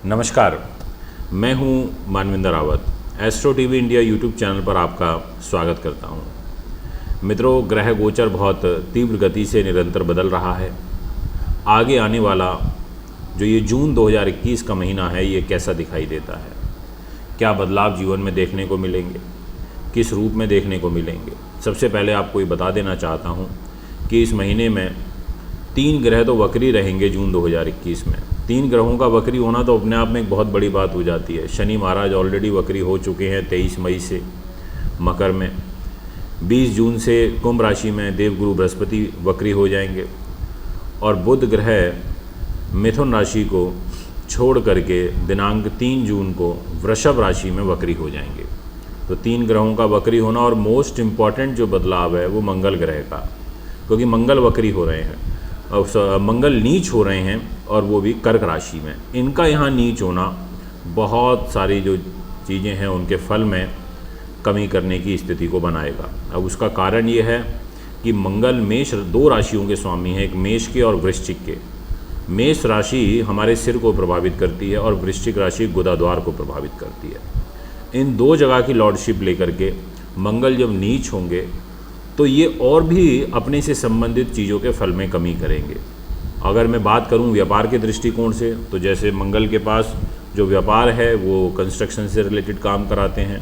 नमस्कार, मैं हूं Manvinder Rawat. Astro TV India YouTube channel पर आपका स्वागत करता हूं। मित्रों, ग्रह गोचर बहुत तीव्र गति से निरंतर बदल रहा है। आगे आने वाला जो ये जून 2021 का महीना है, ये कैसा दिखाई देता है, क्या बदलाव जीवन में देखने को मिलेंगे, किस रूप में देखने को मिलेंगे। सबसे पहले आपको ये बता देना चाहता हूँ कि इस महीने में 3 ग्रह तो वक्री रहेंगे जून 2021 में। 3 ग्रहों का वक्री होना तो अपने आप में एक बहुत बड़ी बात हो जाती है। शनि महाराज ऑलरेडी वक्री हो चुके हैं 23 मई से मकर में। 20 जून से कुंभ राशि में देवगुरु बृहस्पति वक्री हो जाएंगे और बुध ग्रह मिथुन राशि को छोड़ करके दिनांक 3 जून को वृषभ राशि में वक्री हो जाएंगे। तो 3 ग्रहों का वक्री होना, और मोस्ट इम्पॉर्टेंट जो बदलाव है वो मंगल ग्रह का, क्योंकि मंगल वक्री हो रहे हैं, मंगल नीच हो रहे हैं और वो भी कर्क राशि में। इनका यहाँ नीच होना बहुत सारी जो चीज़ें हैं उनके फल में कमी करने की स्थिति को बनाएगा। अब उसका कारण ये है कि मंगल मेष 2 राशियों के स्वामी हैं, एक मेष के और वृश्चिक के। मेष राशि हमारे सिर को प्रभावित करती है और वृश्चिक राशि गुदाद्वार को प्रभावित करती है। इन 2 जगह की लॉर्डशिप लेकर के मंगल जब नीच होंगे तो ये और भी अपने से संबंधित चीज़ों के फल में कमी करेंगे। अगर मैं बात करूं व्यापार के दृष्टिकोण से, तो जैसे मंगल के पास जो व्यापार है वो कंस्ट्रक्शन से रिलेटेड काम कराते हैं।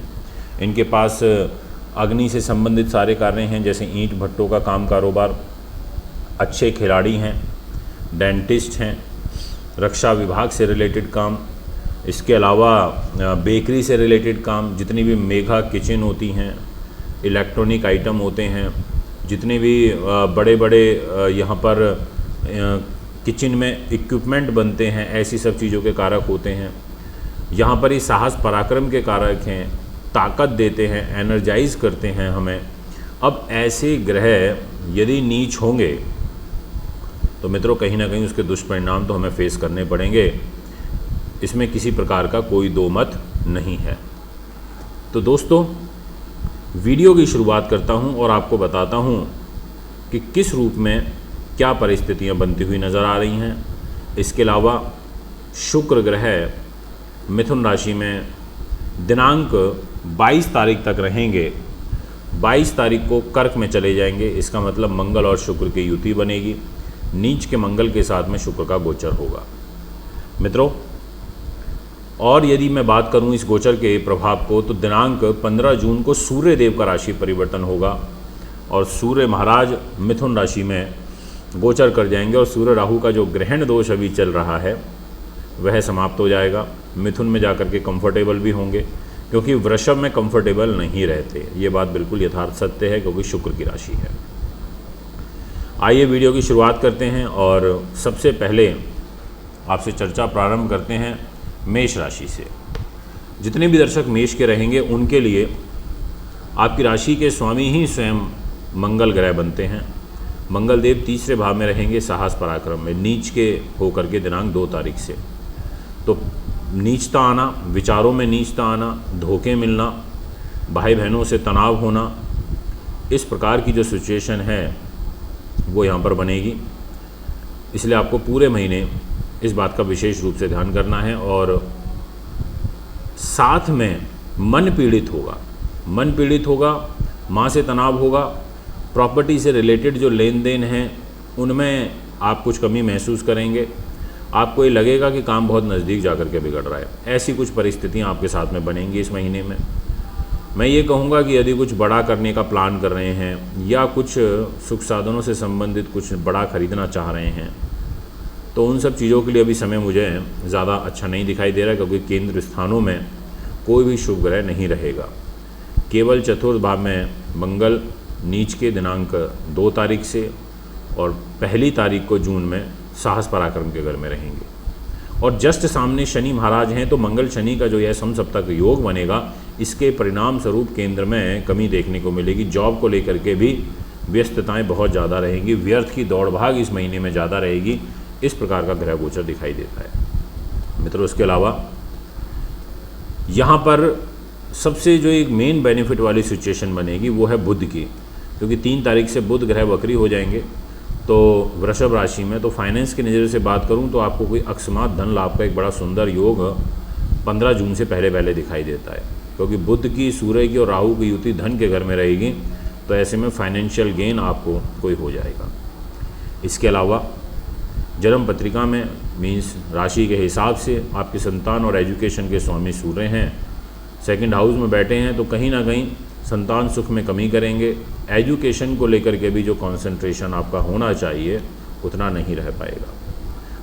इनके पास अग्नि से संबंधित सारे कार्य हैं, जैसे ईंट भट्टों का काम कारोबार। अच्छे खिलाड़ी हैं, डेंटिस्ट हैं, रक्षा विभाग से रिलेटेड काम, इसके अलावा बेकरी से रिलेटेड काम, जितनी भी मेगा किचन होती हैं, इलेक्ट्रॉनिक आइटम होते हैं, जितने भी बड़े बड़े यहाँ पर किचन में इक्विपमेंट बनते हैं, ऐसी सब चीज़ों के कारक होते हैं। यहाँ पर ये साहस पराक्रम के कारक हैं, ताकत देते हैं, एनर्जाइज करते हैं हमें। अब ऐसे ग्रह यदि नीच होंगे तो मित्रों कहीं ना कहीं उसके दुष्परिणाम तो हमें फेस करने पड़ेंगे, इसमें किसी प्रकार का कोई दो मत नहीं है। तो दोस्तों, वीडियो की शुरुआत करता हूं और आपको बताता हूं कि किस रूप में क्या परिस्थितियां बनती हुई नज़र आ रही हैं। इसके अलावा शुक्र ग्रह मिथुन राशि में दिनांक 22 तारीख तक रहेंगे। 22 तारीख को कर्क में चले जाएंगे। इसका मतलब मंगल और शुक्र की युति बनेगी। नीच के मंगल के साथ में शुक्र का गोचर होगा मित्रों। और यदि मैं बात करूं इस गोचर के प्रभाव को, तो दिनांक 15 जून को सूर्य देव का राशि परिवर्तन होगा और सूर्य महाराज मिथुन राशि में गोचर कर जाएंगे और सूर्य राहु का जो ग्रहण दोष अभी चल रहा है वह समाप्त हो जाएगा। मिथुन में जाकर के कंफर्टेबल भी होंगे, क्योंकि वृषभ में कंफर्टेबल नहीं रहते। ये बात बिल्कुल यथार्थ सत्य है, क्योंकि शुक्र की राशि है। आइए वीडियो की शुरुआत करते हैं और सबसे पहले आपसे चर्चा प्रारंभ करते हैं मेष राशि से। जितने भी दर्शक मेष के रहेंगे उनके लिए आपकी राशि के स्वामी ही स्वयं मंगल ग्रह बनते हैं। मंगल देव तीसरे भाव में रहेंगे साहस पराक्रम में, नीच के होकर के दिनांक 2 तारीख से। तो नीचता आना, विचारों में नीचता आना, धोखे मिलना, भाई बहनों से तनाव होना, इस प्रकार की जो सिचुएशन है वो यहाँ पर बनेगी। इसलिए आपको पूरे महीने इस बात का विशेष रूप से ध्यान करना है। और साथ में मन पीड़ित होगा, माँ से तनाव होगा, प्रॉपर्टी से रिलेटेड जो लेन देन हैं उनमें आप कुछ कमी महसूस करेंगे। आपको ये लगेगा कि काम बहुत नज़दीक जाकर के बिगड़ रहा है। ऐसी कुछ परिस्थितियाँ आपके साथ में बनेंगी इस महीने में। मैं ये कहूँगा कि यदि कुछ बड़ा करने का प्लान कर रहे हैं या कुछ सुख साधनों से संबंधित कुछ बड़ा खरीदना चाह रहे हैं, तो उन सब चीज़ों के लिए अभी समय मुझे ज़्यादा अच्छा नहीं दिखाई दे रहा, क्योंकि केंद्र स्थानों में कोई भी शुभ ग्रह नहीं रहेगा। केवल चतुर्थ भाव में मंगल नीच के दिनांक 2 तारीख से और 1 तारीख को जून में साहस पराक्रम के घर में रहेंगे। और जस्ट सामने शनि महाराज हैं, तो मंगल शनि का जो यह समसप्तक योग बनेगा, इसके परिणाम स्वरूप केंद्र में कमी देखने को मिलेगी। जॉब को लेकर के भी व्यस्तताएँ बहुत ज़्यादा रहेंगी, व्यर्थ की दौड़ भाग इस महीने में ज़्यादा रहेगी। इस प्रकार का ग्रह गोचर दिखाई देता है मित्रों। इसके अलावा यहाँ पर सबसे जो एक मेन बेनिफिट वाली सिचुएशन बनेगी वो है बुध की, क्योंकि 3 तारीख से बुध ग्रह वक्री हो जाएंगे। तो वृषभ राशि में, तो फाइनेंस के नज़रिए से बात करूं तो आपको कोई अकस्मात धन लाभ का एक बड़ा सुंदर योग 15 जून से पहले दिखाई देता है, क्योंकि बुध की, सूर्य की और राहु की युति धन के घर में रहेगी, तो ऐसे में फाइनेंशियल गेन आपको कोई हो जाएगा। इसके अलावा जन्म पत्रिका में मीन्स राशि के हिसाब से आपके संतान और एजुकेशन के स्वामी सूर्य हैं, सेकंड हाउस में बैठे हैं, तो कहीं ना कहीं संतान सुख में कमी करेंगे। एजुकेशन को लेकर के भी जो कंसंट्रेशन आपका होना चाहिए उतना नहीं रह पाएगा।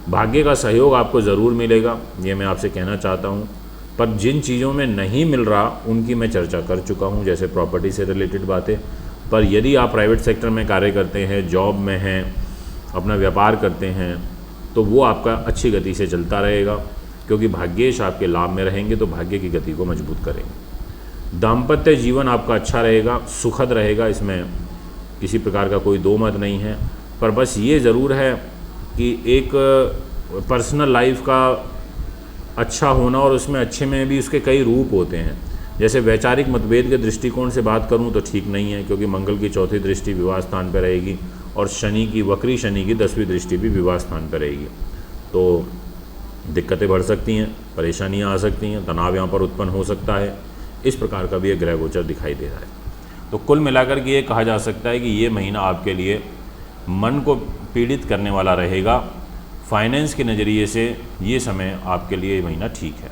भाग्य का सहयोग आपको ज़रूर मिलेगा, ये मैं आपसे कहना चाहता हूँ, पर जिन चीज़ों में नहीं मिल रहा उनकी मैं चर्चा कर चुका हूँ, जैसे प्रॉपर्टी से रिलेटेड बातें। पर यदि आप प्राइवेट सेक्टर में कार्य करते हैं, जॉब में हैं, अपना व्यापार करते हैं, तो वो आपका अच्छी गति से चलता रहेगा, क्योंकि भाग्येश आपके लाभ में रहेंगे, तो भाग्य की गति को मजबूत करेंगे। दाम्पत्य जीवन आपका अच्छा रहेगा, सुखद रहेगा, इसमें किसी प्रकार का कोई दो मत नहीं है। पर बस ये ज़रूर है कि एक पर्सनल लाइफ का अच्छा होना, और उसमें अच्छे में भी उसके कई रूप होते हैं। जैसे वैचारिक मतभेद के दृष्टिकोण से बात करूं तो ठीक नहीं है, क्योंकि मंगल की चौथी दृष्टि विवाह स्थान पर रहेगी, और शनि की, वक्री शनि की 10वीं दृष्टि भी विवाह स्थान पर रहेगी, तो दिक्कतें बढ़ सकती हैं, परेशानियां आ सकती हैं, तनाव यहाँ पर उत्पन्न हो सकता है। इस प्रकार का भी एक ग्रह गोचर दिखाई दे रहा है। तो कुल मिलाकर के ये कहा जा सकता है कि ये महीना आपके लिए मन को पीड़ित करने वाला रहेगा। फाइनेंस के नज़रिए से ये समय आपके लिए ये महीना ठीक है।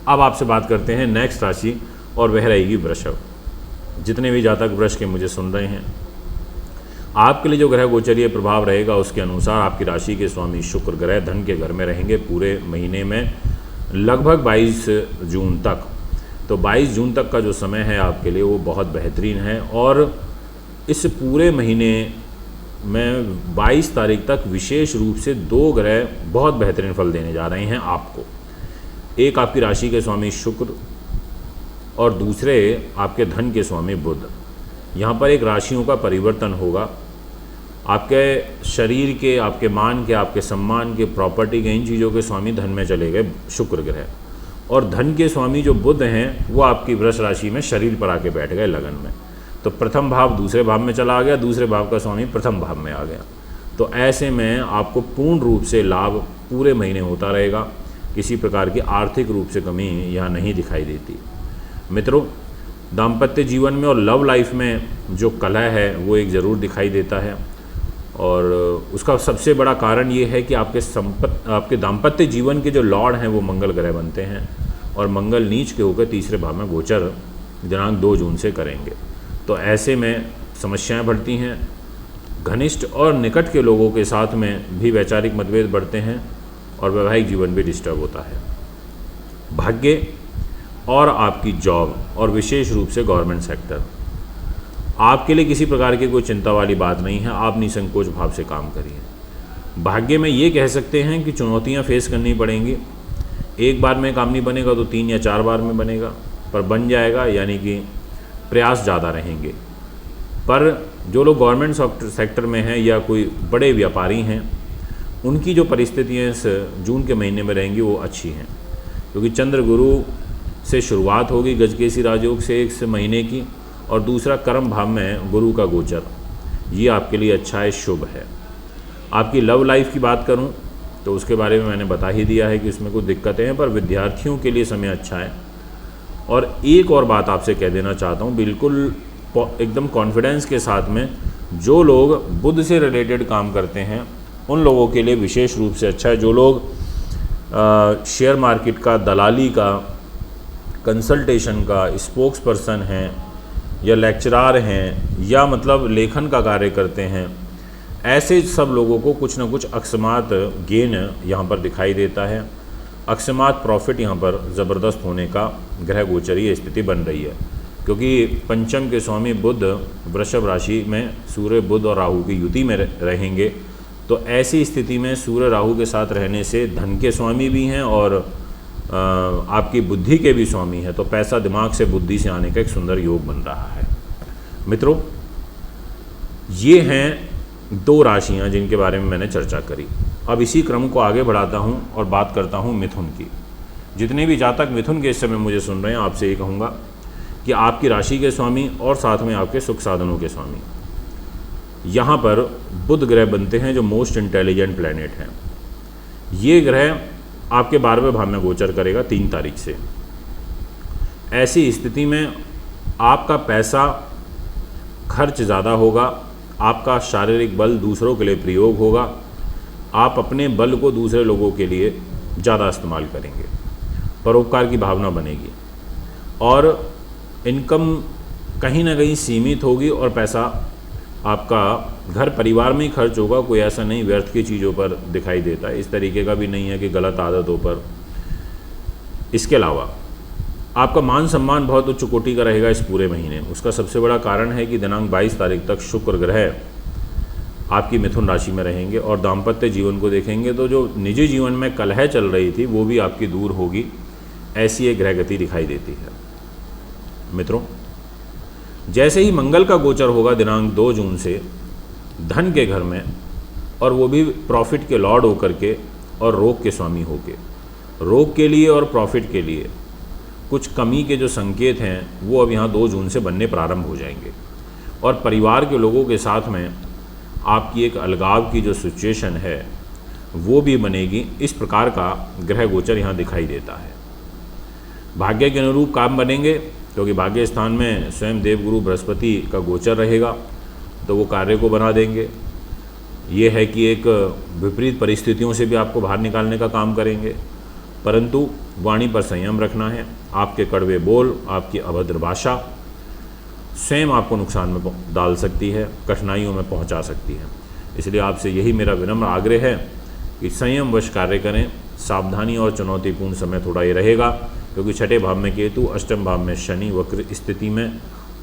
अब आपसे बात करते हैं नेक्स्ट राशि, और वह रहेगी वृषभ। जितने भी जातक वृष के मुझे सुन रहे हैं, आपके लिए जो ग्रह गोचरीय प्रभाव रहेगा उसके अनुसार आपकी राशि के स्वामी शुक्र ग्रह धन के घर में रहेंगे पूरे महीने में, लगभग 22 जून तक। तो 22 जून तक का जो समय है आपके लिए वो बहुत बेहतरीन है, और इस पूरे महीने में 22 तारीख तक विशेष रूप से 2 ग्रह बहुत बेहतरीन फल देने जा रहे हैं आपको। एक आपकी राशि के स्वामी शुक्र, और दूसरे आपके धन के स्वामी बुध। यहाँ पर एक राशियों का परिवर्तन होगा, आपके शरीर के, आपके मान के, आपके सम्मान के, प्रॉपर्टी के, इन चीज़ों के स्वामी धन में चले गए शुक्र ग्रह, और धन के स्वामी जो बुध हैं वो आपकी वृष राशि में शरीर पर आके बैठ गए लगन में। तो प्रथम भाव दूसरे भाव में चला गया, दूसरे भाव का स्वामी प्रथम भाव में आ गया। तो ऐसे में आपको पूर्ण रूप से लाभ पूरे महीने होता रहेगा, किसी प्रकार की आर्थिक रूप से कमी यहाँ नहीं दिखाई देती। मित्रों, दाम्पत्य जीवन में और लव लाइफ में जो कलह है वो एक ज़रूर दिखाई देता है, और उसका सबसे बड़ा कारण ये है कि आपके दाम्पत्य जीवन के जो लॉर्ड हैं वो मंगल ग्रह बनते हैं, और मंगल नीच के होकर तीसरे भाव में गोचर दिनांक 2 जून से करेंगे। तो ऐसे में समस्याएं बढ़ती हैं, घनिष्ठ और निकट के लोगों के साथ में भी वैचारिक मतभेद बढ़ते हैं, और वैवाहिक जीवन भी डिस्टर्ब होता है। भाग्य और आपकी जॉब, और विशेष रूप से गवर्नमेंट सेक्टर, आपके लिए किसी प्रकार की कोई चिंता वाली बात नहीं है, आप निसंकोच भाव से काम करिए। भाग्य में ये कह सकते हैं कि चुनौतियां फेस करनी पड़ेंगी, एक बार में काम नहीं बनेगा तो 3 या 4 बार में बनेगा, पर बन जाएगा, यानी कि प्रयास ज़्यादा रहेंगे। पर जो लोग गवर्नमेंट सेक्टर में हैं या कोई बड़े व्यापारी हैं, उनकी जो परिस्थितियाँ इस जून के महीने में रहेंगी वो अच्छी हैं, क्योंकि चंद्र गुरु से शुरुआत होगी गजकेसी राजयोग से इस महीने की, और दूसरा कर्म भाव में गुरु का गोचर, ये आपके लिए अच्छा है, शुभ है। आपकी लव लाइफ की बात करूं तो उसके बारे में मैंने बता ही दिया है कि उसमें कुछ दिक्कतें हैं, पर विद्यार्थियों के लिए समय अच्छा है। और एक और बात आपसे कह देना चाहता हूं, बिल्कुल एकदम कॉन्फिडेंस के साथ में, जो लोग बुध से रिलेटेड काम करते हैं उन लोगों के लिए विशेष रूप से अच्छा है। जो लोग शेयर मार्केट का, दलाली का, कंसल्टेशन का, स्पोक्स पर्सन हैं, या लेक्चरार हैं, या मतलब लेखन का कार्य करते हैं, ऐसे सब लोगों को कुछ ना कुछ अकस्मात गेन यहाँ पर दिखाई देता है। अकस्मात प्रॉफिट यहाँ पर ज़बरदस्त होने का ग्रह गोचरीय स्थिति बन रही है, क्योंकि पंचम के स्वामी बुध वृषभ राशि में सूर्य, बुध और राहु की युति में रहेंगे। तो ऐसी स्थिति में सूर्य राहु के साथ रहने से धन के स्वामी भी हैं और आपकी बुद्धि के भी स्वामी हैं, तो पैसा दिमाग से, बुद्धि से आने का एक सुंदर योग बन रहा है। मित्रों, ये हैं 2 राशियां जिनके बारे में मैंने चर्चा करी। अब इसी क्रम को आगे बढ़ाता हूं और बात करता हूं मिथुन की। जितने भी जातक मिथुन के इस समय मुझे सुन रहे हैं, आपसे ये कहूँगा कि आपकी राशि के स्वामी और साथ में आपके सुख साधनों के स्वामी यहाँ पर बुध ग्रह बनते हैं जो मोस्ट इंटेलिजेंट प्लैनेट हैं। ये ग्रह आपके 12वें भाव में गोचर करेगा 3 तारीख से। ऐसी स्थिति में आपका पैसा खर्च ज़्यादा होगा, आपका शारीरिक बल दूसरों के लिए प्रयोग होगा, आप अपने बल को दूसरे लोगों के लिए ज़्यादा इस्तेमाल करेंगे, परोपकार की भावना बनेगी और इनकम कहीं ना कहीं सीमित होगी और पैसा आपका घर परिवार में ही खर्च होगा। कोई ऐसा नहीं व्यर्थ की चीज़ों पर दिखाई देता है, इस तरीके का भी नहीं है कि गलत आदतों पर। इसके अलावा आपका मान सम्मान बहुत उच्च कोटि का रहेगा इस पूरे महीने। उसका सबसे बड़ा कारण है कि दिनांक 22 तारीख तक शुक्र ग्रह आपकी मिथुन राशि में रहेंगे और दाम्पत्य जीवन को देखेंगे तो जो निजी जीवन में कलह चल रही थी वो भी आपकी दूर होगी, ऐसी एक ग्रह गति दिखाई देती है। मित्रों, जैसे ही मंगल का गोचर होगा दिनांक 2 जून से धन के घर में, और वो भी प्रॉफिट के लॉर्ड होकर के और रोग के स्वामी होके, रोग के लिए और प्रॉफिट के लिए कुछ कमी के जो संकेत हैं वो अब यहाँ 2 जून से बनने प्रारंभ हो जाएंगे और परिवार के लोगों के साथ में आपकी एक अलगाव की जो सिचुएशन है वो भी बनेगी। इस प्रकार का ग्रह गोचर यहाँ दिखाई देता है। भाग्य के अनुरूप काम बनेंगे क्योंकि भाग्य स्थान में स्वयं देवगुरु बृहस्पति का गोचर रहेगा, तो वो कार्य को बना देंगे। ये है कि एक विपरीत परिस्थितियों से भी आपको बाहर निकालने का काम करेंगे, परंतु वाणी पर संयम रखना है। आपके कड़वे बोल, आपकी अभद्र भाषा स्वयं आपको नुकसान में डाल सकती है, कठिनाइयों में पहुंचा सकती है। इसलिए आपसे यही मेरा विनम्र आग्रह है कि संयमवश कार्य करें। सावधानी और चुनौतीपूर्ण समय थोड़ा ये रहेगा क्योंकि 6ठे भाव में केतु, 8वें भाव में शनि वक्र स्थिति में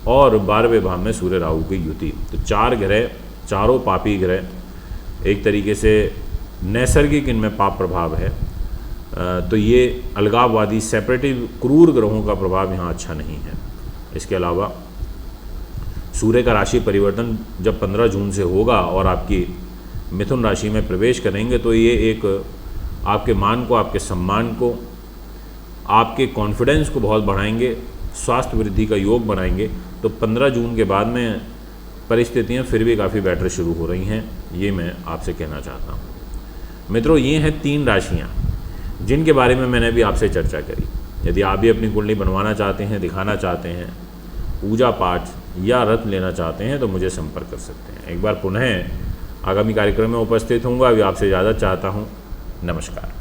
और 12वें भाव में सूर्य राहु की युति। तो 4 ग्रह, चारों पापी ग्रह, एक तरीके से नैसर्गिक इनमें पाप प्रभाव है। तो ये अलगाववादी सेपरेटिव क्रूर ग्रहों का प्रभाव यहाँ अच्छा नहीं है। इसके अलावा सूर्य का राशि परिवर्तन जब 15 जून से होगा और आपकी मिथुन राशि में प्रवेश करेंगे तो ये एक आपके मान को, आपके सम्मान को, आपके कॉन्फिडेंस को बहुत बढ़ाएंगे, स्वास्थ्य वृद्धि का योग बनाएंगे। तो 15 जून के बाद में परिस्थितियाँ फिर भी काफ़ी बेटर शुरू हो रही हैं, ये मैं आपसे कहना चाहता हूँ। मित्रों, ये हैं 3 राशियाँ जिनके बारे में मैंने अभी आपसे चर्चा करी। यदि आप भी अपनी कुंडली बनवाना चाहते हैं, दिखाना चाहते हैं, पूजा पाठ या रत्न लेना चाहते हैं तो मुझे संपर्क कर सकते हैं। एक बार पुनः आगामी कार्यक्रम में उपस्थित होऊंगा। अभी आपसे इजाज़त चाहता हूँ। नमस्कार।